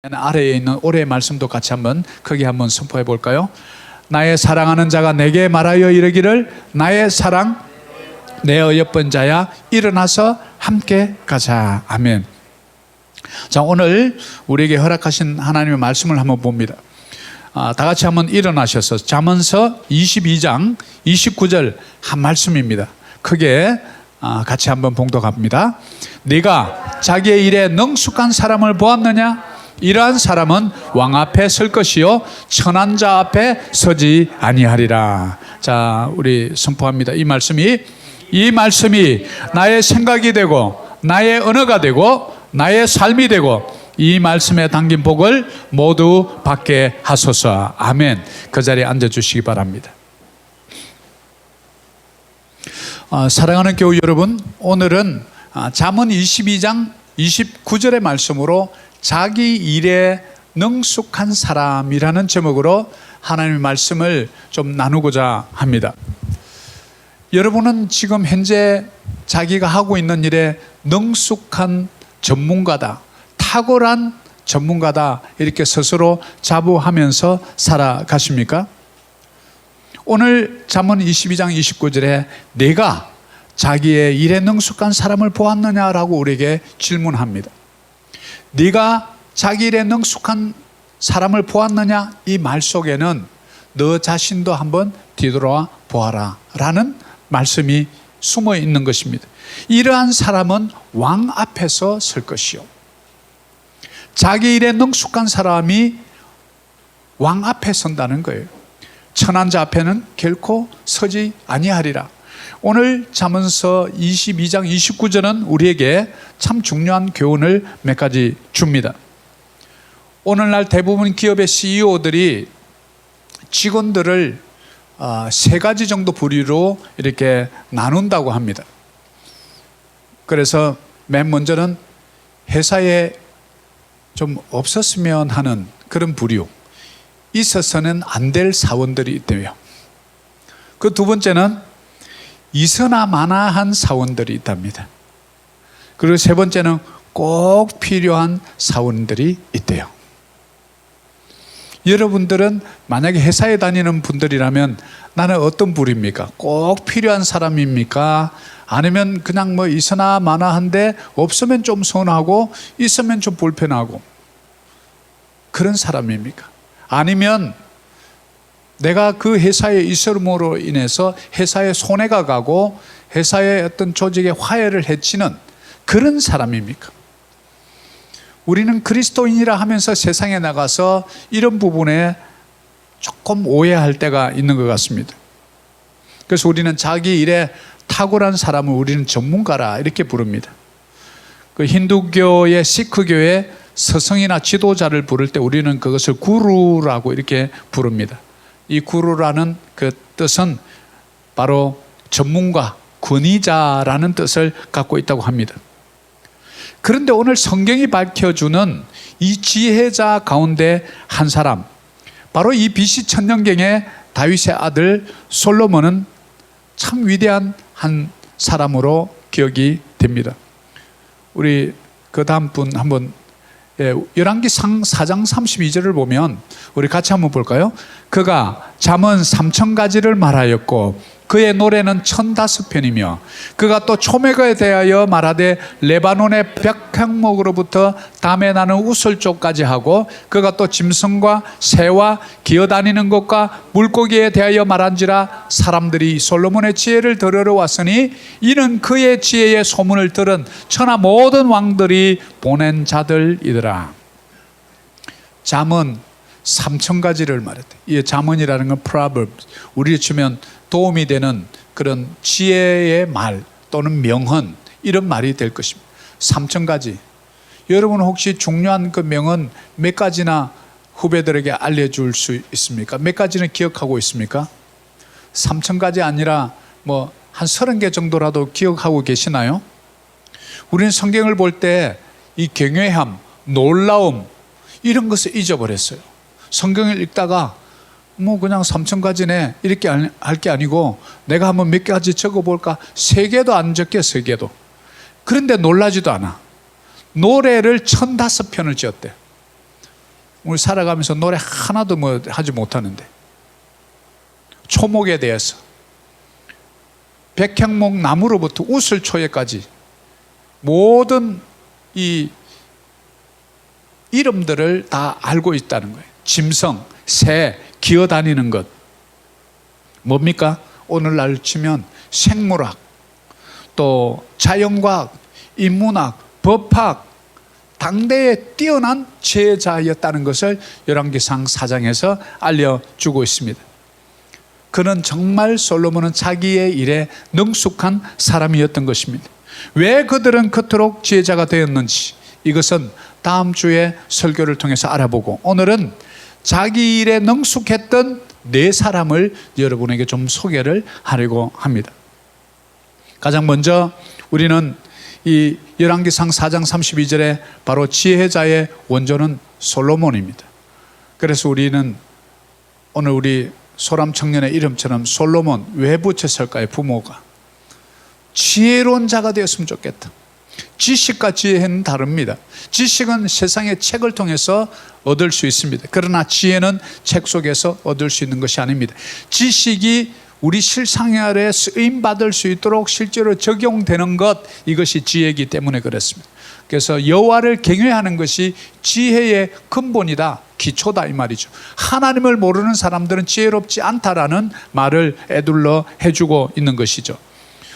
아래에 있는 올해의 말씀도 같이 한번 크게 한번 선포해 볼까요? 나의 사랑하는 자가 내게 말하여 이르기를 나의 사랑 내 어여쁜 자야 일어나서 함께 가자. 아멘. 자, 오늘 우리에게 허락하신 하나님의 말씀을 한번 봅니다. 다 같이 한번 일어나셔서 잠언서 22장 29절 한 말씀입니다. 크게 같이 한번 봉독합니다. 네가 자기의 일에 능숙한 사람을 보았느냐? 이러한 사람은 왕 앞에 설 것이요 천한 자 앞에 서지 아니하리라. 자, 우리 선포합니다. 이 말씀이 나의 생각이 되고 나의 언어가 되고 나의 삶이 되고 이 말씀에 담긴 복을 모두 받게 하소서. 아멘. 그 자리에 앉아주시기 바랍니다. 사랑하는 교우 여러분, 오늘은 잠언 22장 29절의 말씀으로 자기 일에 능숙한 사람이라는 제목으로 하나님의 말씀을 좀 나누고자 합니다. 여러분은 지금 현재 자기가 하고 있는 일에 능숙한 전문가다, 탁월한 전문가다 이렇게 스스로 자부하면서 살아가십니까? 오늘 잠언 22장 29절에 내가 자기의 일에 능숙한 사람을 보았느냐라고 우리에게 질문합니다. 네가 자기 일에 능숙한 사람을 보았느냐? 이 말 속에는 너 자신도 한번 뒤돌아 보아라 라는 말씀이 숨어 있는 것입니다. 이러한 사람은 왕 앞에서 설 것이요, 자기 일에 능숙한 사람이 왕 앞에 선다는 거예요. 천한 자 앞에는 결코 서지 아니하리라. 오늘 잠언서 22장 29절은 우리에게 참 중요한 교훈을 몇 가지 줍니다. 오늘날 대부분 기업의 CEO들이 직원들을 세 가지 정도 부류로 이렇게 나눈다고 합니다. 그래서 맨 먼저는 회사에 좀 없었으면 하는 그런 부류, 있어서는 안 될 사원들이 있대요. 그 두 번째는 있으나 마나한 사원들이 있답니다. 그리고 세 번째는 꼭 필요한 사원들이 있대요. 여러분들은 만약에 회사에 다니는 분들이라면 나는 어떤 부류입니까? 꼭 필요한 사람입니까? 아니면 그냥 뭐 있으나 마나한데 없으면 좀 서운하고 있으면 좀 불편하고 그런 사람입니까? 아니면 내가 그 회사에 있음으로 인해서 회사에 손해가 가고 회사의 어떤 조직의 화해를 해치는 그런 사람입니까? 우리는 그리스도인이라 하면서 세상에 나가서 이런 부분에 조금 오해할 때가 있는 것 같습니다. 그래서 우리는 자기 일에 탁월한 사람을 우리는 전문가라 이렇게 부릅니다. 그 힌두교의 시크교의 스승이나 지도자를 부를 때 우리는 그것을 구루라고 이렇게 부릅니다. 이 구루라는 그 뜻은 바로 전문가, 권위자라는 뜻을 갖고 있다고 합니다. 그런데 오늘 성경이 밝혀주는 이 지혜자 가운데 한 사람, 바로 이 BC 천년경의 다윗의 아들 솔로몬은 참 위대한 한 사람으로 기억이 됩니다. 우리 그 다음 분 한번 열왕기상 4장 32절을 보면 우리 같이 한번 볼까요? 그가 잠언 3,000가지를 말하였고 그의 노래는 1,005편이며 그가 또 초맥에 대하여 말하되 레바논의 벽향목으로부터 담에 나는 우슬쪽까지 하고 그가 또 짐승과 새와 기어다니는 것과 물고기에 대하여 말한지라 사람들이 솔로몬의 지혜를 들으러 왔으니 이는 그의 지혜의 소문을 들은 천하 모든 왕들이 보낸 자들이더라. 잠언 3,000가지를 말했대. 이 잠언이라는 건 proverbs, 우리 치면 도움이 되는 그런 지혜의 말 또는 명언, 이런 말이 될 것입니다. 3,000가지. 여러분 혹시 중요한 그 명언 몇 가지나 후배들에게 알려줄 수 있습니까? 몇 가지는 기억하고 있습니까? 3,000가지 아니라 뭐 한 30개 정도라도 기억하고 계시나요? 우리는 성경을 볼 때 이 경외함, 놀라움 이런 것을 잊어버렸어요. 성경을 읽다가 뭐 그냥 3,000가지네 이렇게 할 게 아니고 내가 한번 몇 가지 적어볼까? 3개도 안 적게 3개도. 그런데 놀라지도 않아. 노래를 1,005편을 지었대. 우리 살아가면서 노래 하나도 뭐 하지 못하는데, 초목에 대해서 백향목 나무로부터 우슬초에까지 모든 이 이름들을 다 알고 있다는 거예요. 짐승, 새, 기어다니는 것. 뭡니까? 오늘날 치면 생물학, 또 자연과학, 인문학, 법학, 당대에 뛰어난 지혜자였다는 것을 열왕기상 4장에서 알려주고 있습니다. 그는 정말 솔로몬은 자기의 일에 능숙한 사람이었던 것입니다. 왜 그들은 그토록 지혜자가 되었는지, 이것은 다음 주에 설교를 통해서 알아보고, 오늘은 자기 일에 능숙했던 네 사람을 여러분에게 좀 소개를 하려고 합니다. 가장 먼저 우리는 이 열왕기상 4장 32절에 바로 지혜자의 원조는 솔로몬입니다. 그래서 우리는 오늘 우리 소람 청년의 이름처럼 솔로몬 왜 붙였을까요? 부모가 지혜로운 자가 되었으면 좋겠다. 지식과 지혜는 다릅니다. 지식은 세상의 책을 통해서 얻을 수 있습니다. 그러나 지혜는 책 속에서 얻을 수 있는 것이 아닙니다. 지식이 우리 실생활에 쓰임받을 수 있도록 실제로 적용되는 것, 이것이 지혜이기 때문에 그렇습니다. 그래서 여호와를 경외하는 것이 지혜의 근본이다, 기초다 이 말이죠. 하나님을 모르는 사람들은 지혜롭지 않다라는 말을 에둘러 해주고 있는 것이죠.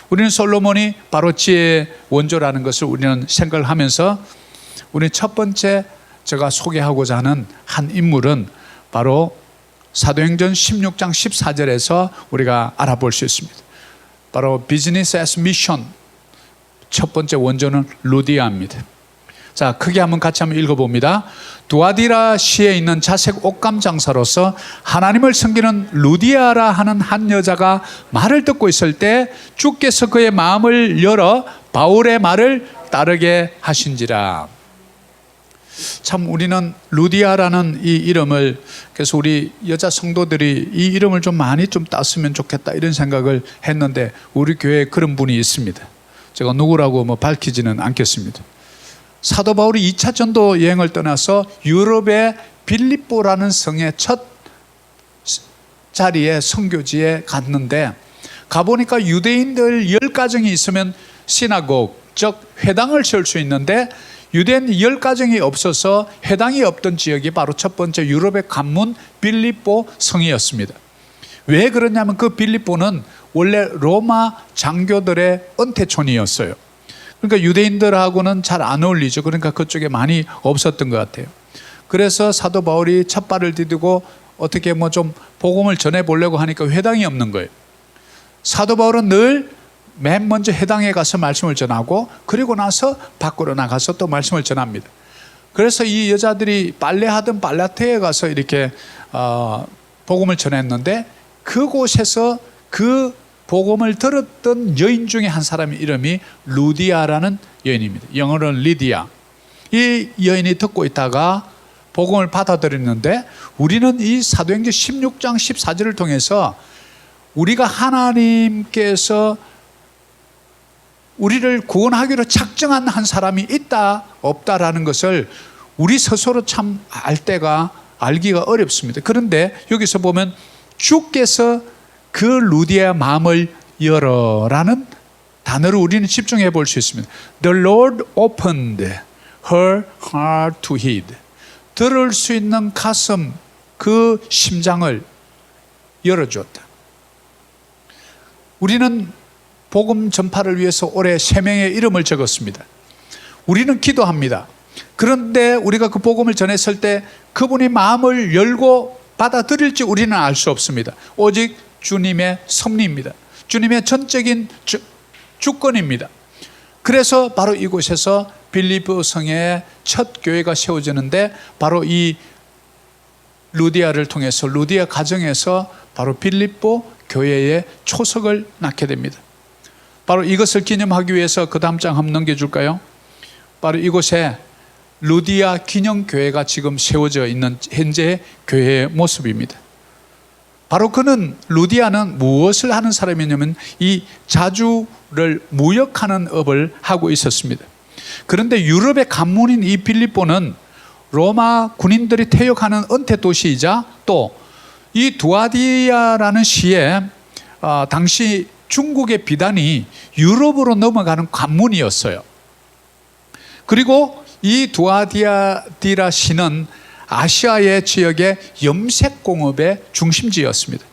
우리는 솔로몬이 바로 지혜의 원조라는 것을 우리는 생각을 하면서, 우리 첫 번째 제가 소개하고자 하는 한 인물은 바로 사도행전 16장 14절에서 우리가 알아볼 수 있습니다. 바로 비즈니스 애스 미션, 첫 번째 원조는 루디아입니다. 자, 크게 한번 같이 한번 읽어봅니다. 두아디라 시에 있는 자색 옷감 장사로서 하나님을 섬기는 루디아라 하는 한 여자가 말을 듣고 있을 때 주께서 그의 마음을 열어 바울의 말을 따르게 하신지라. 참 우리는 루디아라는 이 이름을, 그래서 우리 여자 성도들이 이 이름을 좀 많이 좀 땄으면 좋겠다 이런 생각을 했는데, 우리 교회에 그런 분이 있습니다. 제가 누구라고 뭐 밝히지는 않겠습니다. 사도 바울이 2차 전도 여행을 떠나서 유럽의 빌립보라는 성의 첫 자리에 선교지에 갔는데, 가보니까 유대인들 10가정이 있으면 시나고그, 즉 회당을 세울 수 있는데 유대인 10가정이 없어서 회당이 없던 지역이 바로 첫 번째 유럽의 관문 빌립보 성이었습니다. 왜 그러냐면 그 빌립보는 원래 로마 장교들의 은퇴촌이었어요. 그러니까 유대인들하고는 잘 안 어울리죠. 그러니까 그쪽에 많이 없었던 것 같아요. 그래서 사도 바울이 첫 발을 디디고 어떻게 뭐 좀 복음을 전해보려고 하니까 회당이 없는 거예요. 사도 바울은 늘 맨 먼저 회당에 가서 말씀을 전하고, 그리고 나서 밖으로 나가서 또 말씀을 전합니다. 그래서 이 여자들이 빨래하던 빨래터에 가서 이렇게 복음을 전했는데, 그곳에서 그 복음을 들었던 여인 중에 한 사람의 이름이 루디아라는 여인입니다. 영어로는 리디아. 이 여인이 듣고 있다가 복음을 받아들였는데, 우리는 이 사도행전 16장 14절을 통해서 우리가 하나님께서 우리를 구원하기로 작정한 한 사람이 있다 없다라는 것을 우리 스스로 참 알기가 어렵습니다. 그런데 여기서 보면 주께서 그 루디아의 마음을 열어라는 단어를 우리는 집중해 볼 수 있습니다. The Lord opened her heart to heed. 들을 수 있는 가슴, 그 심장을 열어주었다. 우리는 복음 전파를 위해서 올해 3명의 이름을 적었습니다. 우리는 기도합니다. 그런데 우리가 그 복음을 전했을 때 그분이 마음을 열고 받아들일지 우리는 알 수 없습니다. 오직 주님의 섭리입니다. 주님의 전적인 주권입니다. 그래서 바로 이곳에서 빌립보 성의 첫 교회가 세워지는데, 바로 이 루디아를 통해서, 루디아 가정에서 바로 빌립보 교회의 초석을 낳게 됩니다. 바로 이것을 기념하기 위해서 그 다음 장 한번 넘겨줄까요? 바로 이곳에 루디아 기념교회가 지금 세워져 있는 현재의 교회의 모습입니다. 바로 그는, 루디아는 무엇을 하는 사람이냐면 이 자주를 무역하는 업을 하고 있었습니다. 그런데 유럽의 관문인 이 빌립보는 로마 군인들이 퇴역하는 은퇴 도시이자 또 이 두아디아라는 시에 당시 중국의 비단이 유럽으로 넘어가는 관문이었어요. 그리고 이 두아디라 시는 아시아의 지역의 염색공업의 중심지였습니다.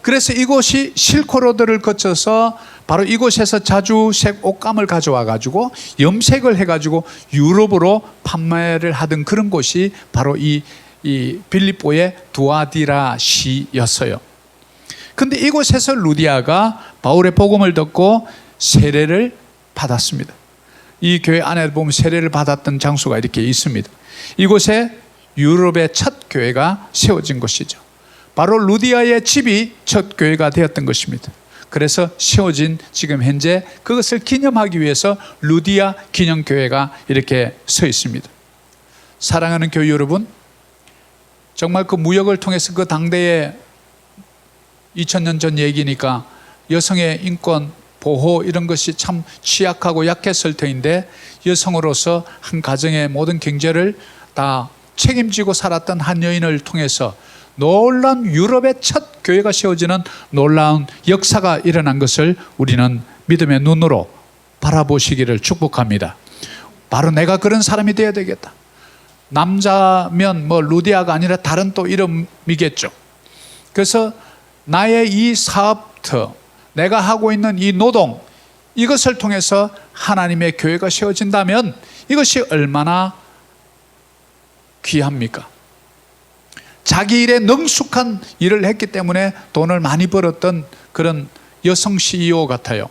그래서 이곳이 실크로드를 거쳐서 바로 이곳에서 자주 색 옷감을 가져와 가지고 염색을 해 가지고 유럽으로 판매를 하던 그런 곳이 바로 이 빌립보의 두아디라 시였어요. 근데 이곳에서 루디아가 바울의 복음을 듣고 세례를 받았습니다. 이 교회 안에 보면 세례를 받았던 장소가 이렇게 있습니다. 이곳에 유럽의 첫 교회가 세워진 곳이죠. 바로 루디아의 집이 첫 교회가 되었던 것입니다. 그래서 세워진 지금 현재 그것을 기념하기 위해서 루디아 기념교회가 이렇게 서 있습니다. 사랑하는 교회 여러분, 정말 그 무역을 통해서 그 당대에 2000년 전 얘기니까 여성의 인권 보호 이런 것이 참 취약하고 약했을 터인데 여성으로서 한 가정의 모든 경제를 다 책임지고 살았던 한 여인을 통해서 놀라운 유럽의 첫 교회가 세워지는 놀라운 역사가 일어난 것을 우리는 믿음의 눈으로 바라보시기를 축복합니다. 바로 내가 그런 사람이 되어야 되겠다. 남자면 뭐 루디아가 아니라 다른 또 이름이겠죠. 그래서 나의 이 사업터, 내가 하고 있는 이 노동, 이것을 통해서 하나님의 교회가 세워진다면 이것이 얼마나 귀합니까? 자기 일에 능숙한 일을 했기 때문에 돈을 많이 벌었던 그런 여성 CEO 같아요.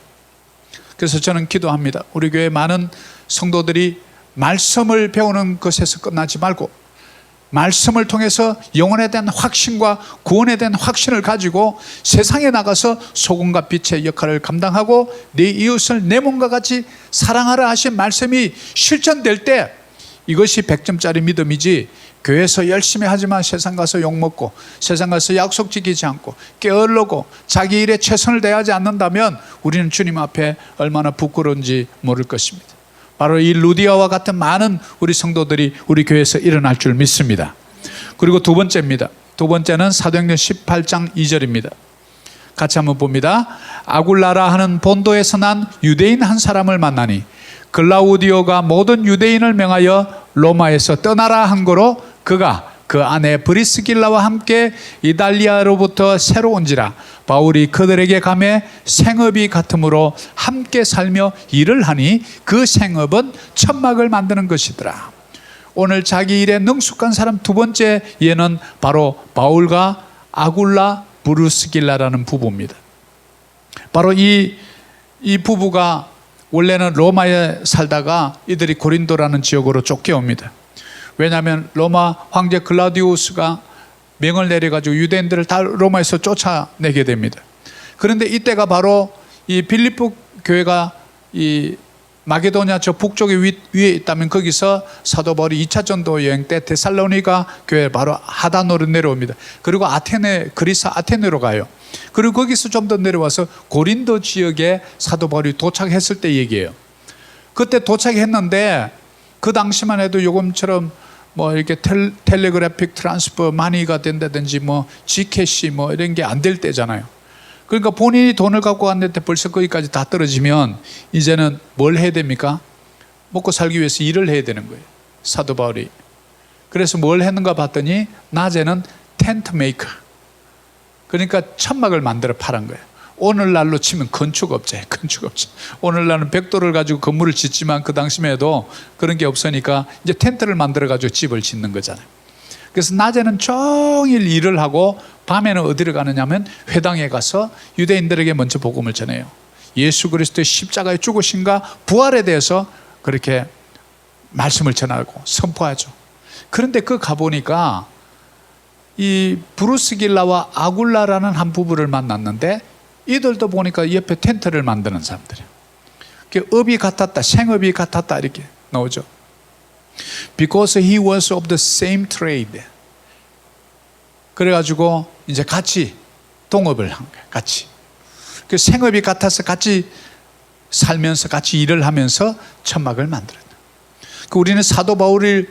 그래서 저는 기도합니다. 우리 교회 많은 성도들이 말씀을 배우는 것에서 끝나지 말고 말씀을 통해서 영혼에 대한 확신과 구원에 대한 확신을 가지고 세상에 나가서 소금과 빛의 역할을 감당하고 내 이웃을 내 몸과 같이 사랑하라 하신 말씀이 실천될 때 이것이 100점짜리 믿음이지, 교회에서 열심히 하지만 세상 가서 욕먹고 세상 가서 약속 지키지 않고 게을르고 자기 일에 최선을 다하지 않는다면 우리는 주님 앞에 얼마나 부끄러운지 모를 것입니다. 바로 이 루디아와 같은 많은 우리 성도들이 우리 교회에서 일어날 줄 믿습니다. 그리고 두 번째입니다. 두 번째는 사도행전 18장 2절입니다. 같이 한번 봅니다. 아굴라라 하는 본도에서 난 유대인 한 사람을 만나니 글라우디오가 모든 유대인을 명하여 로마에서 떠나라 한 거로 그가 그 아내 브리스길라와 함께 이달리아로부터 새로 온지라 바울이 그들에게 가매 생업이 같으므로 함께 살며 일을 하니 그 생업은 천막을 만드는 것이더라. 오늘 자기 일에 능숙한 사람 두 번째 예는 바로 바울과 아굴라 브리스길라라는 부부입니다. 바로 이 부부가 원래는 로마에 살다가 이들이 고린도라는 지역으로 쫓겨옵니다. 왜냐하면 로마 황제 글라디우스가 명을 내려가지고 유대인들을 다 로마에서 쫓아내게 됩니다. 그런데 이때가 바로 이 빌립보 교회가 이 마게도냐 저 북쪽에 위에 있다면 거기서 사도 바울이 2차 전도 여행 때 데살로니가 교회 바로 하단으로 내려옵니다. 그리고 그리스 아테네로 가요. 그리고 거기서 좀 더 내려와서 고린도 지역에 사도 바울이 도착했을 때 얘기예요. 그때 도착했는데 그 당시만 해도 요금처럼 뭐 이렇게 텔레그래픽 트랜스퍼 마니가 된다든지 뭐 지캐시 뭐 이런 게 안 될 때잖아요. 그러니까 본인이 돈을 갖고 갔는데 벌써 거기까지 다 떨어지면 이제는 뭘 해야 됩니까? 먹고 살기 위해서 일을 해야 되는 거예요, 사도 바울이. 그래서 뭘 했는가 봤더니 낮에는 텐트 메이커, 그러니까 천막을 만들어 파란 거예요. 오늘날로 치면 건축업체. 오늘날은 벽돌을 가지고 건물을 짓지만 그 당시만 해도 그런 게 없으니까 이제 텐트를 만들어 가지고 집을 짓는 거잖아요. 그래서 낮에는 종일 일을 하고 밤에는 어디를 가느냐면 회당에 가서 유대인들에게 먼저 복음을 전해요. 예수 그리스도의 십자가의 죽으심과 부활에 대해서 그렇게 말씀을 전하고 선포하죠. 그런데 그 가보니까 이 브루스길라와 아굴라라는 한 부부를 만났는데 이들도 보니까 옆에 텐트를 만드는 사람들이에요. 업이 같았다, 생업이 같았다 이렇게 나오죠. Because he was of the same trade. 그래가지고 이제 같이 동업을 한 거예요. 같이. 그 생업이 같아서 같이 살면서 같이 일을 하면서 천막을 만들었다. 우리는 사도 바울을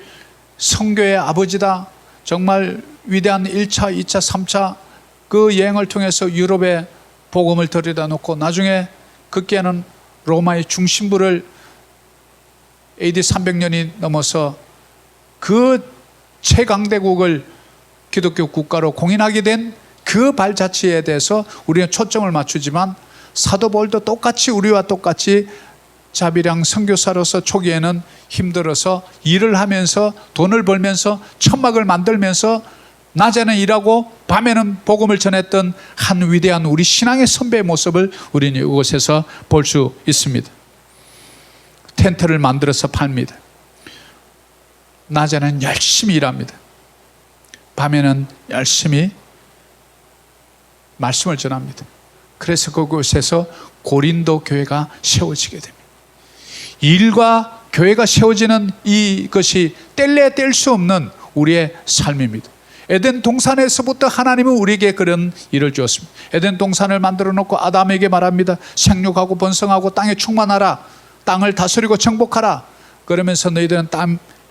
선교의 아버지다. 정말 위대한 1차, 2차, 3차 그 여행을 통해서 유럽에 복음을 들여다 놓고 나중에 그께는 로마의 중심부를 AD 300년이 넘어서 그 최강대국을 기독교 국가로 공인하게 된 그 발자취에 대해서 우리는 초점을 맞추지만 사도 바울도 똑같이 우리와 똑같이 자비랑 선교사로서 초기에는 힘들어서 일을 하면서 돈을 벌면서 천막을 만들면서 낮에는 일하고 밤에는 복음을 전했던 한 위대한 우리 신앙의 선배의 모습을 우리는 이곳에서 볼 수 있습니다. 텐트를 만들어서 팝니다. 낮에는 열심히 일합니다. 밤에는 열심히 말씀을 전합니다. 그래서 그곳에서 고린도 교회가 세워지게 됩니다. 일과 교회가 세워지는 이것이 뗄래야 뗄 수 없는 우리의 삶입니다. 에덴 동산에서부터 하나님은 우리에게 그런 일을 주었습니다. 에덴 동산을 만들어 놓고 아담에게 말합니다. 생육하고 번성하고 땅에 충만하라. 땅을 다스리고 정복하라. 그러면서 너희들은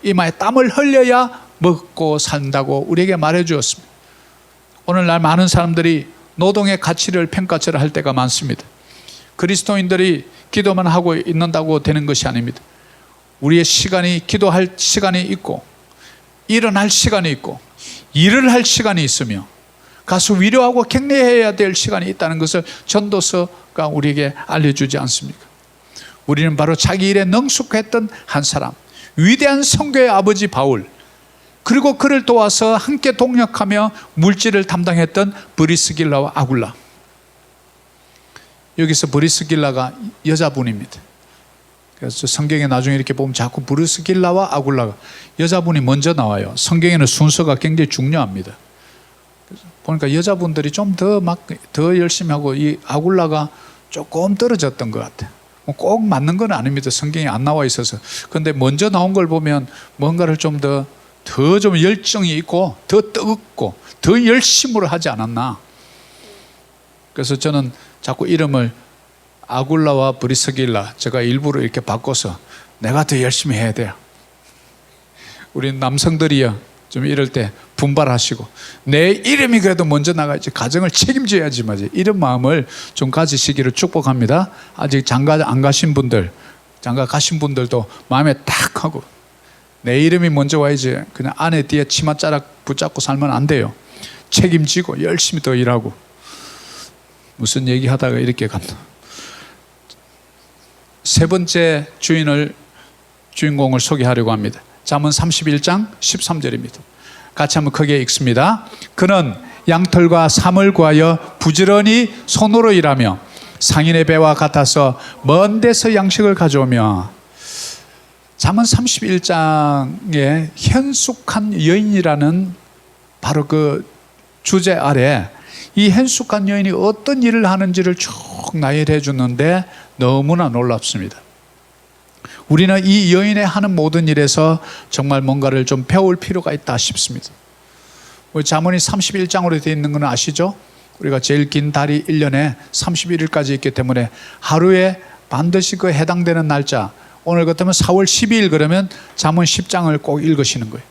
이마에 땀을 흘려야 먹고 산다고 우리에게 말해 주었습니다. 오늘날 많은 사람들이 노동의 가치를 평가절하 할 때가 많습니다. 그리스도인들이 기도만 하고 있는다고 되는 것이 아닙니다. 우리의 시간이 기도할 시간이 있고 일어날 시간이 있고 일을 할 시간이 있으며 가서 위로하고 격려해야 될 시간이 있다는 것을 전도서가 우리에게 알려주지 않습니까? 우리는 바로 자기 일에 능숙했던 한 사람, 위대한 선교의 아버지 바울, 그리고 그를 도와서 함께 동력하며 물질을 담당했던 브리스길라와 아굴라. 여기서 브리스길라가 여자분입니다. 그래서 성경에 나중에 이렇게 보면 자꾸 브리스길라와 아굴라가 여자분이 먼저 나와요. 성경에는 순서가 굉장히 중요합니다. 그래서 보니까 여자분들이 좀 더 열심히 하고 이 아굴라가 조금 떨어졌던 것 같아요. 꼭 맞는 건 아닙니다. 성경에 안 나와 있어서. 그런데 먼저 나온 걸 보면 뭔가를 좀 더 열정이 있고 더 뜨겁고 더 열심으로 하지 않았나. 그래서 저는 자꾸 이름을 아굴라와 브리스길라 제가 일부러 이렇게 바꿔서 내가 더 열심히 해야 돼요. 우리 남성들이요 좀 이럴 때 분발하시고 내 이름이 그래도 먼저 나가야지, 가정을 책임져야지 맞지, 이런 마음을 좀 가지시기를 축복합니다. 아직 장가 안 가신 분들, 장가 가신 분들도 마음에 딱 하고 내 이름이 먼저 와야지 그냥 아내 뒤에 치맛자락 붙잡고 살면 안 돼요. 책임지고 열심히 더 일하고. 무슨 얘기하다가 이렇게 간다. 세 번째 주인공을 소개하려고 합니다. 잠언 31장 13절입니다. 같이 한번 크게 읽습니다. 그는 양털과 삼을 구하여 부지런히 손으로 일하며 상인의 배와 같아서 먼 데서 양식을 가져오며. 잠언 31장에 현숙한 여인이라는 바로 그 주제 아래 이 현숙한 여인이 어떤 일을 하는지를 쭉 나열해 주는데 너무나 놀랍습니다. 우리는 이 여인의 하는 모든 일에서 정말 뭔가를 좀 배울 필요가 있다 싶습니다. 우리 잠언이 31장으로 되어 있는 건 아시죠? 우리가 제일 긴 달이 1년에 31일까지 있기 때문에 하루에 반드시 그 해당되는 날짜, 오늘 같으면 4월 12일 그러면 잠언 10장을 꼭 읽으시는 거예요.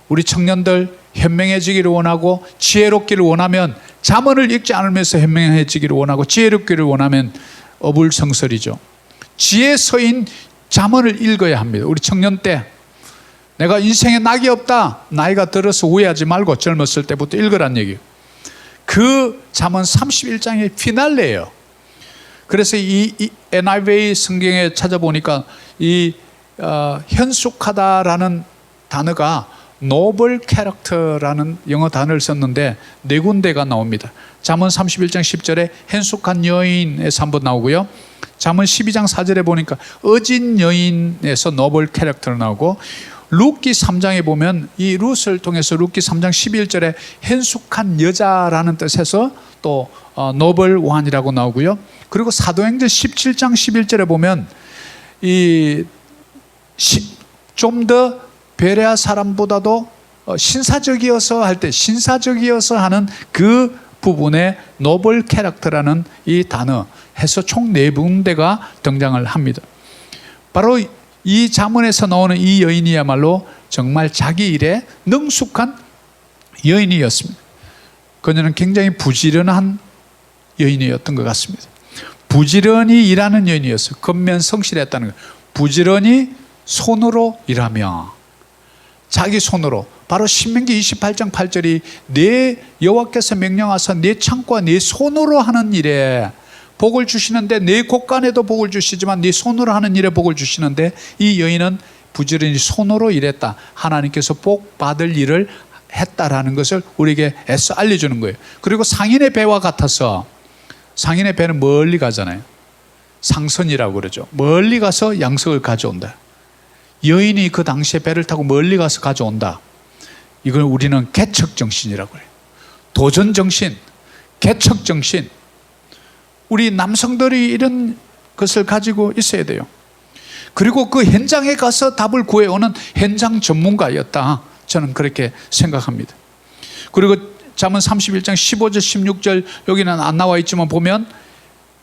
우리 청년들 현명해지기를 원하고 지혜롭기를 원하면 잠언을 읽지 않으면서 현명해지기를 원하고 지혜롭기를 원하면 어불성설이죠. 지혜서인 잠언을 읽어야 합니다. 우리 청년 때 내가 인생에 낙이 없다, 나이가 들어서 후회하지 말고 젊었을 때부터 읽으란 얘기예요. 그 잠언 31장의 피날레예요. 그래서 이 NIV 성경에 찾아보니까 이 현숙하다라는 단어가 노블 캐릭터라는 영어 단어를 썼는데 네 군데가 나옵니다. 잠언 31장 10절에 현숙한 여인에서 한번 나오고요. 잠언 12장 4절에 보니까 어진 여인에서 노블 캐릭터로 나오고, 룻기 3장에 보면 이 룻을 통해서 룻기 3장 11절에 현숙한 여자라는 뜻에서 또 노블 원이라고 나오고요. 그리고 사도행전 17장 11절에 보면 이 좀 더 베레아 사람보다도 신사적이어서 할 때 신사적이어서 하는 그 부분에 노블 캐릭터라는 이 단어 해서 총 4군데가 등장을 합니다. 바로 이 잠언에서 나오는 이 여인이야말로 정말 자기 일에 능숙한 여인이었습니다. 그녀는 굉장히 부지런한 여인이었던 것 같습니다. 부지런히 일하는 여인이었어요. 겉면 성실했다는 거예요. 부지런히 손으로 일하며, 자기 손으로. 바로 신명기 28장 8절이 내 여호와께서 명령하사 내 창고와 내 손으로 하는 일에 복을 주시는데, 내 곳간에도 복을 주시지만 네 손으로 하는 일에 복을 주시는데, 이 여인은 부지런히 손으로 일했다. 하나님께서 복 받을 일을 했다라는 것을 우리에게 애써 알려주는 거예요. 그리고 상인의 배와 같아서, 상인의 배는 멀리 가잖아요. 상선이라고 그러죠. 멀리 가서 양식을 가져온다. 여인이 그 당시에 배를 타고 멀리 가서 가져온다. 이걸 우리는 개척정신이라고 그래요. 도전정신, 개척정신. 우리 남성들이 이런 것을 가지고 있어야 돼요. 그리고 그 현장에 가서 답을 구해오는 현장 전문가였다. 저는 그렇게 생각합니다. 그리고 잠언 31장 15절 16절 여기는 안 나와 있지만 보면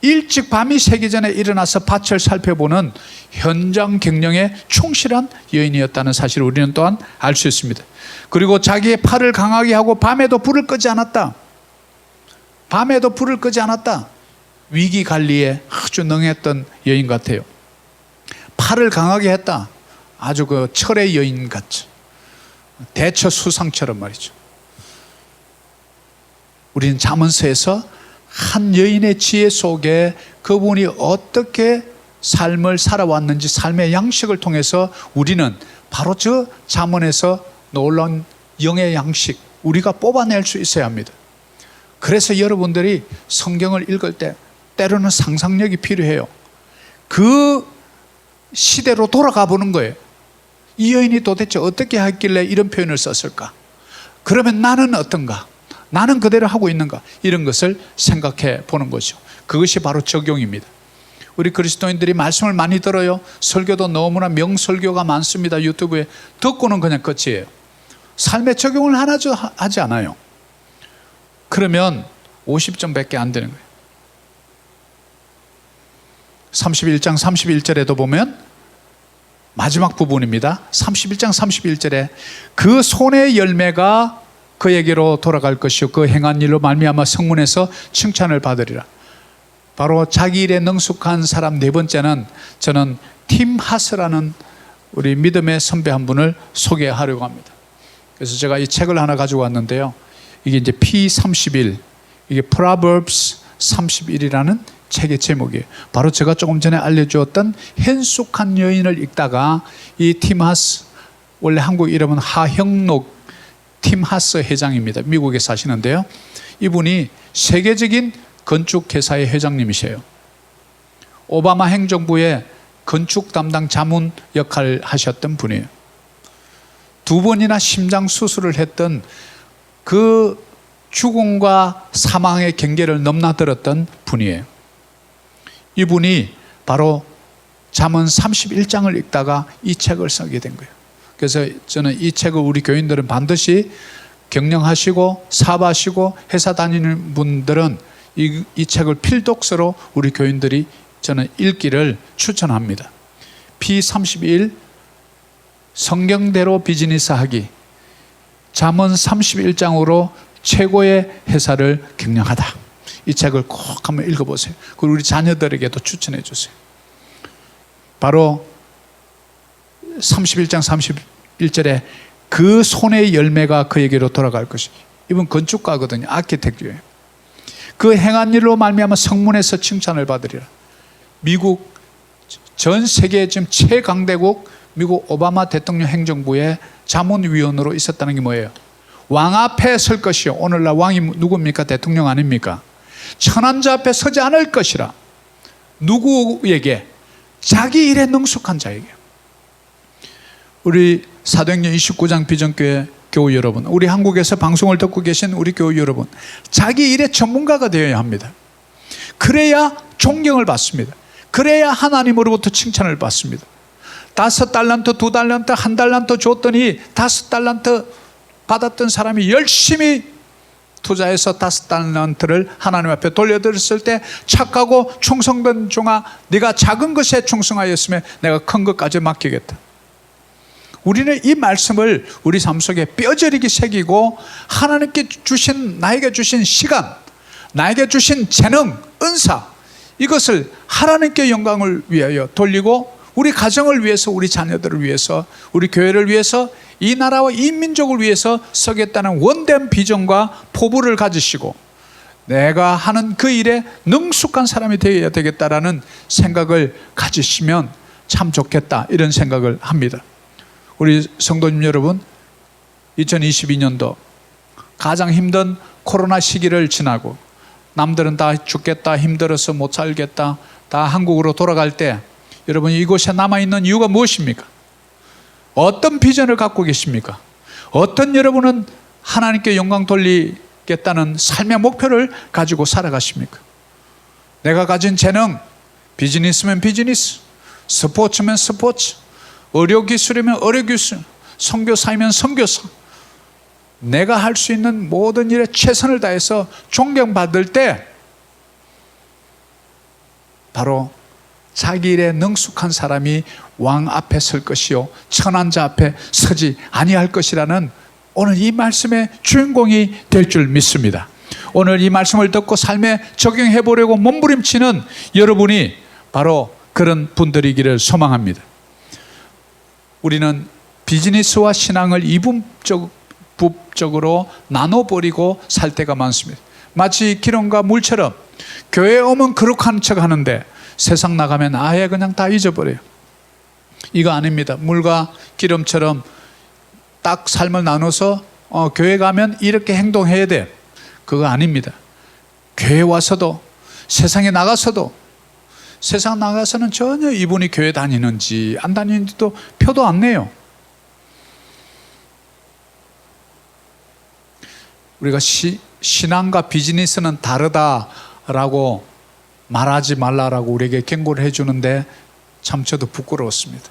일찍 밤이 새기 전에 일어나서 밭을 살펴보는 현장 경영에 충실한 여인이었다는 사실을 우리는 또한 알 수 있습니다. 그리고 자기의 팔을 강하게 하고 밤에도 불을 끄지 않았다. 밤에도 불을 끄지 않았다. 위기 관리에 아주 능했던 여인 같아요. 팔을 강하게 했다. 아주 그 철의 여인 같죠. 대처수상처럼 말이죠. 우리는 잠언서에서 한 여인의 지혜 속에 그분이 어떻게 삶을 살아왔는지, 삶의 양식을 통해서 우리는 바로 저 잠언에서 놀라운 영의 양식, 우리가 뽑아낼 수 있어야 합니다. 그래서 여러분들이 성경을 읽을 때 때로는 상상력이 필요해요. 그 시대로 돌아가 보는 거예요. 이 여인이 도대체 어떻게 했길래 이런 표현을 썼을까? 그러면 나는 어떤가? 나는 그대로 하고 있는가? 이런 것을 생각해 보는 거죠. 그것이 바로 적용입니다. 우리 그리스도인들이 말씀을 많이 들어요. 설교도 너무나 명설교가 많습니다. 유튜브에. 듣고는 그냥 끝이에요. 삶에 적용을 하나도 하지 않아요. 그러면 50점밖에 안 되는 거예요. 31장 31절에도 보면 마지막 부분입니다. 31장 31절에 그 손의 열매가 그에게로 돌아갈 것이요 그 행한 일로 말미암아 성문에서 칭찬을 받으리라. 바로 자기 일에 능숙한 사람 네 번째는 저는 팀 하스라는 우리 믿음의 선배 한 분을 소개하려고 합니다. 그래서 제가 이 책을 하나 가지고 왔는데요. 이게 이제 P31, 이게 Proverbs 31이라는 책의 제목이에요. 바로 제가 조금 전에 알려주었던 현숙한 여인을 읽다가 이 팀 하스, 원래 한국 이름은 하형록 팀 하스 회장입니다. 미국에 사시는데요. 이분이 세계적인 건축회사의 회장님이세요. 오바마 행정부의 건축 담당 자문 역할을 하셨던 분이에요. 2번이나 심장 수술을 했던 그 죽음과 사망의 경계를 넘나들었던 분이에요. 이분이 바로 잠언 31장을 읽다가 이 책을 쓰게 된 거예요. 그래서 저는 이 책을 우리 교인들은 반드시 경영하시고 사업하시고 회사 다니는 분들은 이 책을 필독서로 우리 교인들이 저는 읽기를 추천합니다. P31 성경대로 비즈니스 하기, 잠언 31장으로 최고의 회사를 경영하다. 이 책을 꼭 한번 읽어보세요. 그리고 우리 자녀들에게도 추천해 주세요. 바로 31장 31절에 그 손의 열매가 그에게로 돌아갈 것이. 이분 건축가거든요. 아키텍트예요. 그 행한 일로 말미암아 성문에서 칭찬을 받으리라. 미국 전 세계 지금 최강대국 미국 오바마 대통령 행정부의 자문위원으로 있었다는 게 뭐예요? 왕 앞에 설 것이요. 오늘날 왕이 누굽니까? 대통령 아닙니까? 천한자 앞에 서지 않을 것이라. 누구에게? 자기 일에 능숙한 자에게. 우리 사도행전 29장 비전교회 교우 여러분, 우리 한국에서 방송을 듣고 계신 우리 교우 여러분, 자기 일의 전문가가 되어야 합니다. 그래야 존경을 받습니다. 그래야 하나님으로부터 칭찬을 받습니다. 5달란트, 2달란트, 1달란트 줬더니 5달란트 받았던 사람이 열심히 투자해서 5달란트를 하나님 앞에 돌려드렸을 때 착하고 충성된 종아, 네가 작은 것에 충성하였으면 내가 큰 것까지 맡기겠다. 우리는 이 말씀을 우리 삶 속에 뼈저리게 새기고 하나님께 주신, 나에게 주신 시간, 나에게 주신 재능, 은사, 이것을 하나님께 영광을 위하여 돌리고 우리 가정을 위해서, 우리 자녀들을 위해서, 우리 교회를 위해서, 이 나라와 이 민족을 위해서 서겠다는 원대한 비전과 포부를 가지시고 내가 하는 그 일에 능숙한 사람이 되어야 되겠다라는 생각을 가지시면 참 좋겠다, 이런 생각을 합니다. 우리 성도님 여러분, 2022년도 가장 힘든 코로나 시기를 지나고 남들은 다 죽겠다, 힘들어서 못 살겠다, 다 한국으로 돌아갈 때 여러분 이곳에 남아있는 이유가 무엇입니까? 어떤 비전을 갖고 계십니까? 어떤 여러분은 하나님께 영광 돌리겠다는 삶의 목표를 가지고 살아가십니까? 내가 가진 재능, 비즈니스면 비즈니스, 스포츠면 스포츠, 의료기술이면 의료기술, 선교사이면 선교사, 내가 할 수 있는 모든 일에 최선을 다해서 존경받을 때 바로 자기 일에 능숙한 사람이 왕 앞에 설 것이요 천한자 앞에 서지 아니할 것이라는 오늘 이 말씀의 주인공이 될 줄 믿습니다. 오늘 이 말씀을 듣고 삶에 적용해 보려고 몸부림치는 여러분이 바로 그런 분들이기를 소망합니다. 우리는 비즈니스와 신앙을 이분법적으로 나눠버리고 살 때가 많습니다. 마치 기름과 물처럼 교회에 오면 거룩한 척 하는데 세상 나가면 아예 그냥 다 잊어버려요. 이거 아닙니다. 물과 기름처럼 딱 삶을 나눠서 교회 가면 이렇게 행동해야 돼, 그거 아닙니다. 교회 와서도 세상에 나가서도 세상 나가서는 전혀 이분이 교회 다니는지 안 다니는지도 표도 안 내요. 우리가 신앙과 비즈니스는 다르다라고 말하지 말라라고 우리에게 경고를 해주는데 참 저도 부끄러웠습니다.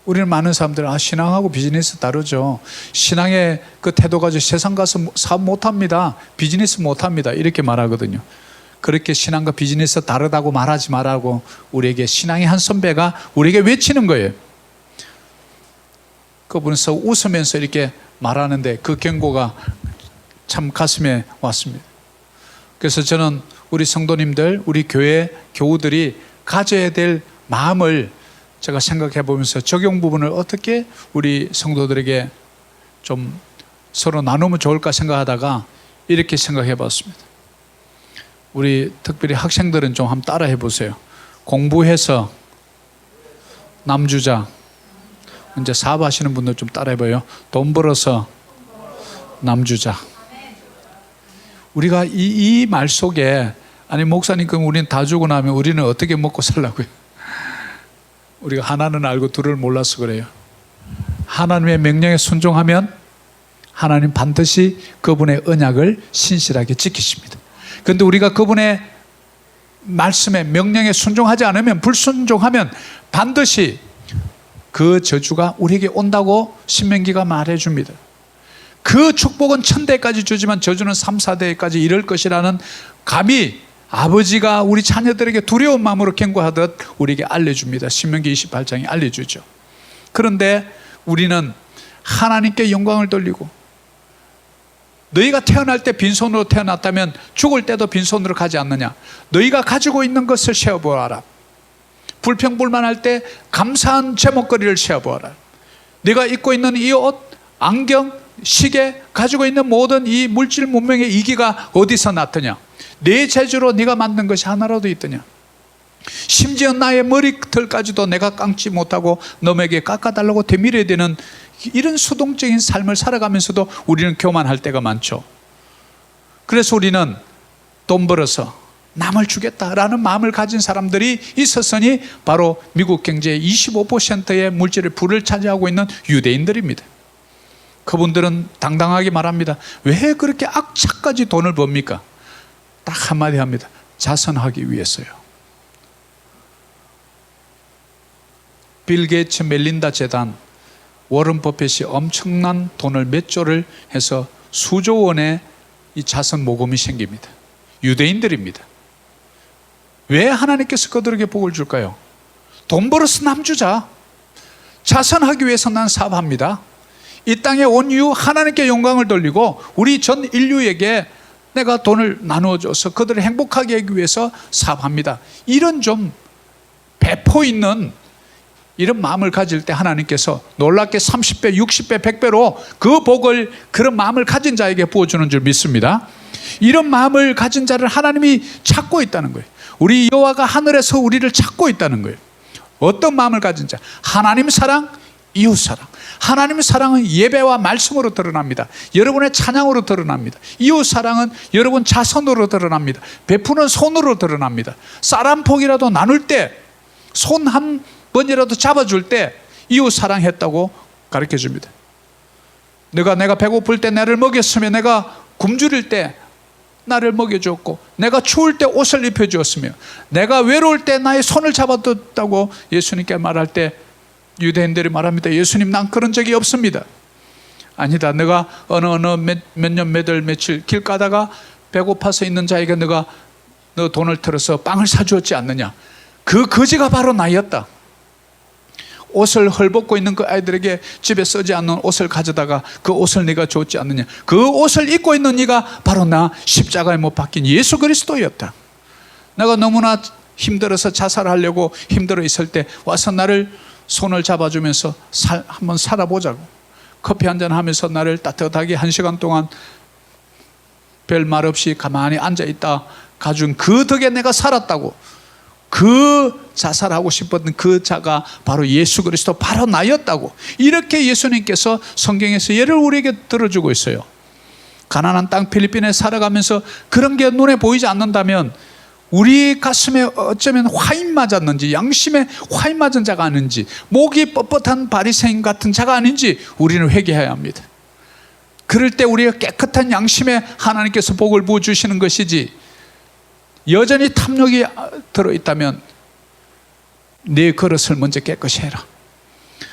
우리는 많은 사람들 신앙하고 비즈니스 다르죠. 신앙의 그 태도 가지고 세상 가서 사업 못합니다, 비즈니스 못합니다, 이렇게 말하거든요. 그렇게 신앙과 비즈니스 다르다고 말하지 말라고 우리에게 신앙의 한 선배가 우리에게 외치는 거예요. 그분에서 웃으면서 이렇게 말하는데 그 경고가 참 가슴에 왔습니다. 그래서 저는 우리 성도님들, 우리 교회 교우들이 가져야 될 마음을 제가 생각해 보면서 적용 부분을 어떻게 우리 성도들에게 좀 서로 나누면 좋을까 생각하다가 이렇게 생각해 봤습니다. 우리 특별히 학생들은 좀 한번 따라 해보세요. 공부해서 남주자. 이제 사업하시는 분들 좀 따라 해봐요. 돈 벌어서 남주자. 우리가 이 말 속에, 아니 목사님 그럼 우리는 다 주고 나면 우리는 어떻게 먹고 살라고요? 우리가 하나는 알고 둘을 몰라서 그래요. 하나님의 명령에 순종하면 하나님 반드시 그분의 언약을 신실하게 지키십니다. 그런데 우리가 그분의 말씀에 명령에 순종하지 않으면, 불순종하면 반드시 그 저주가 우리에게 온다고 신명기가 말해줍니다. 그 축복은 1000대까지 주지만 저주는 3, 4대까지 이를 것이라는 감히 아버지가 우리 자녀들에게 두려운 마음으로 경고하듯 우리에게 알려줍니다. 신명기 28장이 알려주죠. 그런데 우리는 하나님께 영광을 돌리고, 너희가 태어날 때 빈손으로 태어났다면 죽을 때도 빈손으로 가지 않느냐. 너희가 가지고 있는 것을 세어보아라. 불평불만할 때 감사한 제목거리를 세어보아라. 네가 입고 있는 이 옷, 안경, 시계, 가지고 있는 모든 이 물질 문명의 이기가 어디서 났더냐. 내 재주로 네가 만든 것이 하나라도 있더냐. 심지어 나의 머리털까지도 내가 깎지 못하고 너에게 깎아달라고 되밀어야 되는 이런 수동적인 삶을 살아가면서도 우리는 교만할 때가 많죠. 그래서 우리는 돈 벌어서 남을 주겠다라는 마음을 가진 사람들이 있었으니 바로 미국 경제의 25%의 물질의 부를 차지하고 있는 유대인들입니다. 그분들은 당당하게 말합니다. 왜 그렇게 악착까지 돈을 법니까? 딱 한마디 합니다. 자선하기 위해서요. 빌 게이츠 멜린다 재단, 워런 버핏이 엄청난 돈을 몇 조를 해서 수조 원의 이 자선 모금이 생깁니다. 유대인들입니다. 왜 하나님께서 그들에게 복을 줄까요? 돈 벌어서 남주자. 자선하기 위해서 난 사업합니다. 이 땅에 온 이유 하나님께 영광을 돌리고 우리 전 인류에게 내가 돈을 나누어줘서 그들을 행복하게 하기 위해서 사업합니다. 이런 좀 배포 있는 이런 마음을 가질 때 하나님께서 놀랍게 30배, 60배, 100배로 그 복을 그런 마음을 가진 자에게 부어주는 줄 믿습니다. 이런 마음을 가진 자를 하나님이 찾고 있다는 거예요. 우리 여호와가 하늘에서 우리를 찾고 있다는 거예요. 어떤 마음을 가진 자? 하나님 사랑, 이웃 사랑. 하나님 사랑은 예배와 말씀으로 드러납니다. 여러분의 찬양으로 드러납니다. 이웃 사랑은 여러분 자선으로 드러납니다. 베푸는 손으로 드러납니다. 쌀 한 폭이라도 나눌 때, 손 한 번이라도 잡아줄 때 이웃 사랑했다고 가르쳐 줍니다. 내가 배고플 때 나를 먹였으며, 내가 굶주릴 때 나를 먹여주었고, 내가 추울 때 옷을 입혀주었으며, 내가 외로울 때 나의 손을 잡아뒀다고 예수님께 말할 때 유대인들이 말합니다. 예수님, 난 그런 적이 없습니다. 아니다. 내가 어느 몇 년 몇 월 며칠 길 가다가 배고파서 있는 자에게 내가 너 돈을 틀어서 빵을 사주었지 않느냐. 그 거지가 바로 나였다. 옷을 헐벗고 있는 그 아이들에게 집에 쓰지 않는 옷을 가져다가 그 옷을 네가 줬지 않느냐. 그 옷을 입고 있는 네가 바로 나 십자가에 못 박힌 예수 그리스도였다. 내가 너무나 힘들어서 자살하려고 힘들어 있을 때 와서 나를 손을 잡아주면서 한번 살아보자고, 커피 한잔 하면서 나를 따뜻하게 1시간 동안 별말 없이 가만히 앉아있다 가준 그 덕에 내가 살았다고. 그 자살하고 싶었던 그 자가 바로 예수 그리스도, 바로 나였다고. 이렇게 예수님께서 성경에서 예를 우리에게 들어주고 있어요. 가나안 땅 필리핀에 살아가면서 그런 게 눈에 보이지 않는다면 우리 가슴에 어쩌면 화인 맞았는지, 양심에 화인 맞은 자가 아닌지, 목이 뻣뻣한 바리새인 같은 자가 아닌지 우리는 회개해야 합니다. 그럴 때 우리가 깨끗한 양심에 하나님께서 복을 부어주시는 것이지, 여전히 탐욕이 들어있다면 내 그릇을 먼저 깨끗이 해라.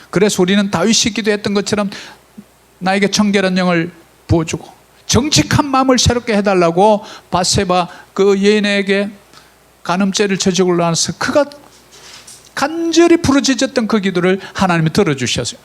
그래서 우리는 다윗이 기도했던 것처럼 나에게 청결한 영을 부어주고 정직한 마음을 새롭게 해달라고 바세바 그 여인에게 간음죄를 저지르고 나서 그가 간절히 부르짖었던 그 기도를 하나님이 들어주셨어요.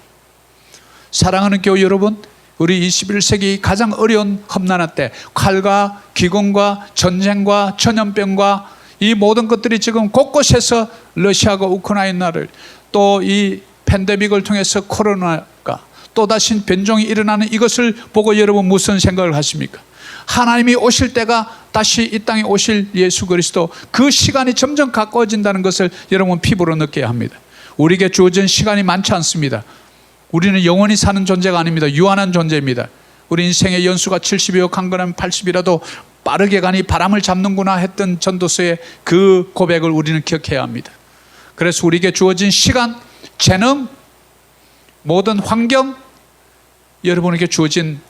사랑하는 교회 여러분, 우리 21세기 가장 어려운 험난한 때, 칼과 기근과 전쟁과 전염병과 이 모든 것들이 지금 곳곳에서 러시아가 우크라이나를, 또 이 팬데믹을 통해서 코로나가 또다시 변종이 일어나는 이것을 보고 여러분 무슨 생각을 하십니까? 하나님이 오실 때가 다시 이 땅에 오실 예수 그리스도, 그 시간이 점점 가까워진다는 것을 여러분 피부로 느껴야 합니다. 우리에게 주어진 시간이 많지 않습니다. 우리는 영원히 사는 존재가 아닙니다. 유한한 존재입니다. 우리 인생의 연수가 70이요 강건하면 80이라도 빠르게 가니 바람을 잡는구나 했던 전도서의 그 고백을 우리는 기억해야 합니다. 그래서 우리에게 주어진 시간, 재능, 모든 환경, 여러분에게 주어진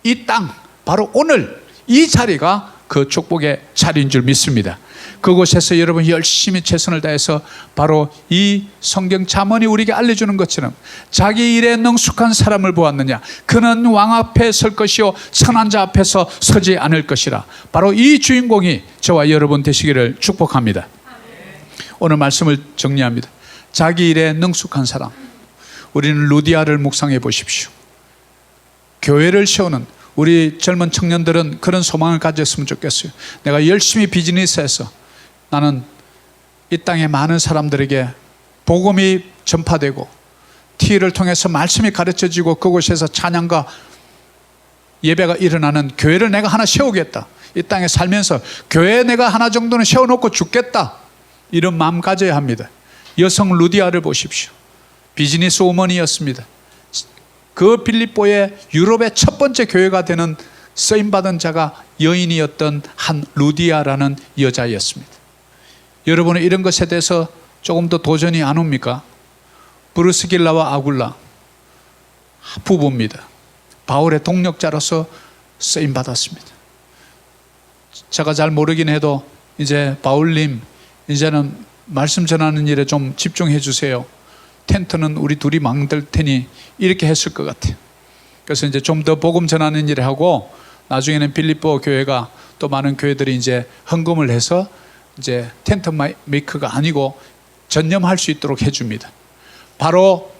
이 땅, 바로 오늘 이 자리가 그 축복의 자리인 줄 믿습니다. 그곳에서 여러분 열심히 최선을 다해서 바로 이 성경 잠언이 우리에게 알려주는 것처럼 자기 일에 능숙한 사람을 보았느냐, 그는 왕 앞에 설 것이요 선한 자 앞에서 서지 않을 것이라. 바로 이 주인공이 저와 여러분 되시기를 축복합니다. 오늘 말씀을 정리합니다. 자기 일에 능숙한 사람. 우리는 루디아를 묵상해 보십시오. 교회를 세우는 우리 젊은 청년들은 그런 소망을 가졌으면 좋겠어요. 내가 열심히 비즈니스해서 나는 이 땅의 많은 사람들에게 복음이 전파되고 TV를 통해서 말씀이 가르쳐지고 그곳에서 찬양과 예배가 일어나는 교회를 내가 하나 세우겠다. 이 땅에 살면서 교회 내가 하나 정도는 세워놓고 죽겠다. 이런 마음 가져야 합니다. 여성 루디아를 보십시오. 비즈니스 우먼이었습니다. 그 빌립보의 유럽의 첫 번째 교회가 되는 쓰임받은 자가 여인이었던 한 루디아라는 여자였습니다. 여러분은 이런 것에 대해서 조금 더 도전이 안 옵니까? 브루스길라와 아굴라 부부입니다. 바울의 동력자로서 쓰임받았습니다. 제가 잘 모르긴 해도 이제 바울님, 이제는 말씀 전하는 일에 좀 집중해 주세요. 텐트는 우리 둘이 망들 테니 이렇게 했을 것 같아요. 그래서 이제 좀 더 복음 전하는 일을 하고 나중에는 빌립보 교회가 또 많은 교회들이 이제 헌금을 해서 이제 텐트 메이커가 아니고 전념할 수 있도록 해줍니다. 바로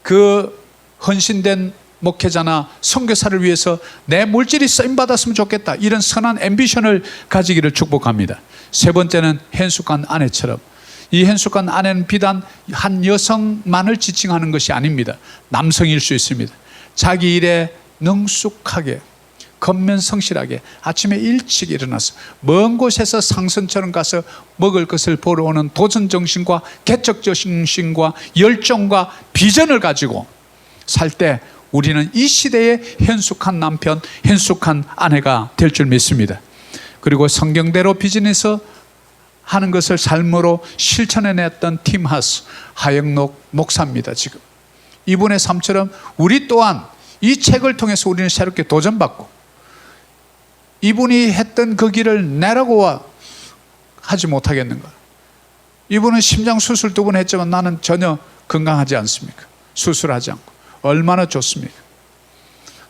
그 헌신된 목회자나 선교사를 위해서 내 물질이 쓰임 받았으면 좋겠다, 이런 선한 앰비션을 가지기를 축복합니다. 세 번째는 hen숙한 아내처럼. 이 hen숙한 아내는 비단 한 여성만을 지칭하는 것이 아닙니다. 남성일 수 있습니다. 자기 일에 능숙하게, 건면성실하게 아침에 일찍 일어나서 먼 곳에서 상선처럼 가서 먹을 것을 보러 오는 도전정신과 개척정신과 열정과 비전을 가지고 살 때 우리는 이 시대의 hen숙한 남편, hen숙한 아내가 될 줄 믿습니다. 그리고 성경대로 비즈니스 하는 것을 삶으로 실천해냈던 팀 하스 하영록 목사입니다. 지금 이분의 삶처럼 우리 또한 이 책을 통해서 우리는 새롭게 도전받고, 이분이 했던 그 길을 내라고 하지 못하겠는가. 이분은 심장 수술 2번 했지만 나는 전혀 건강하지 않습니까? 수술하지 않고. 얼마나 좋습니까?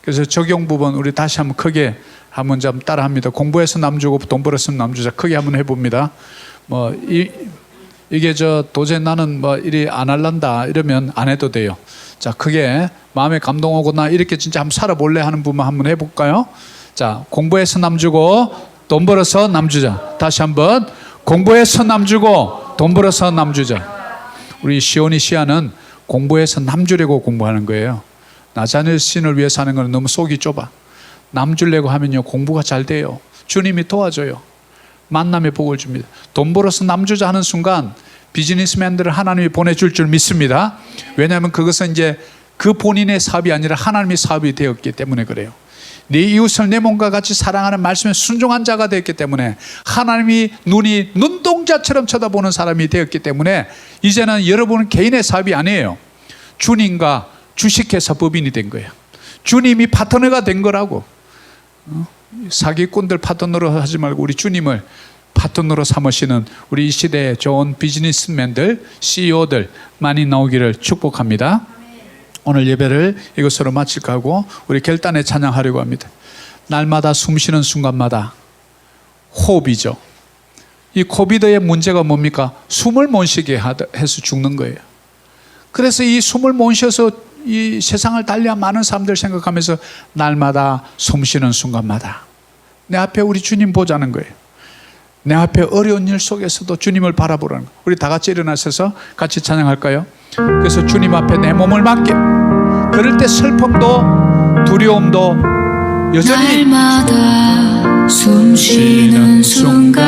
그래서 적용 부분 우리 다시 한번 크게 한번 좀 따라합니다. 공부해서 남 주고 돈 벌었으면 남 주자. 크게 한번 해봅니다. 이게 도저히 나는 이리 안 할란다 이러면 안 해도 돼요. 자, 크게 마음에 감동 오고 나 이렇게 진짜 한번 살아볼래 하는 부분 한번 해볼까요? 자, 공부해서 남 주고 돈 벌어서 남 주자. 다시 한번 공부해서 남 주고 돈 벌어서 남 주자. 우리 시온이 시아는 공부해서 남 주려고 공부하는 거예요. 나 자신을 위해서 하는 건 너무 속이 좁아. 남 주려고 하면요 공부가 잘 돼요. 주님이 도와줘요. 만남의 복을 줍니다. 돈 벌어서 남 주자 하는 순간 비즈니스맨들을 하나님이 보내줄 줄 믿습니다. 왜냐하면 그것은 이제 그 본인의 사업이 아니라 하나님의 사업이 되었기 때문에 그래요. 네 이웃을 내 몸과 같이 사랑하는 말씀에 순종한 자가 되었기 때문에, 하나님이 눈이 눈동자처럼 쳐다보는 사람이 되었기 때문에 이제는 여러분은 개인의 사업이 아니에요. 주님과 주식회사 법인이 된 거예요. 주님이 파트너가 된 거라고. 사기꾼들 파트너로 하지 말고 우리 주님을 파트너로 삼으시는 우리 이 시대의 좋은 비즈니스맨들, CEO들 많이 나오기를 축복합니다. 오늘 예배를 이것으로 마칠까 하고 우리 결단에 찬양하려고 합니다. 날마다 숨쉬는 순간마다 호흡이죠. 이 코비드의 문제가 뭡니까? 숨을 못 쉬게 해서 죽는 거예요. 그래서 이 숨을 못 쉬어서 이 세상을 달리한 많은 사람들 생각하면서 날마다 숨쉬는 순간마다 내 앞에 우리 주님 보자는 거예요. 내 앞에 어려운 일 속에서도 주님을 바라보라는 거예요. 우리 다 같이 일어나셔서 같이 찬양할까요? 그래서 주님 앞에 내 몸을 맡게. 그럴 때 슬픔도 두려움도 여전히 날마다 숨쉬는 순간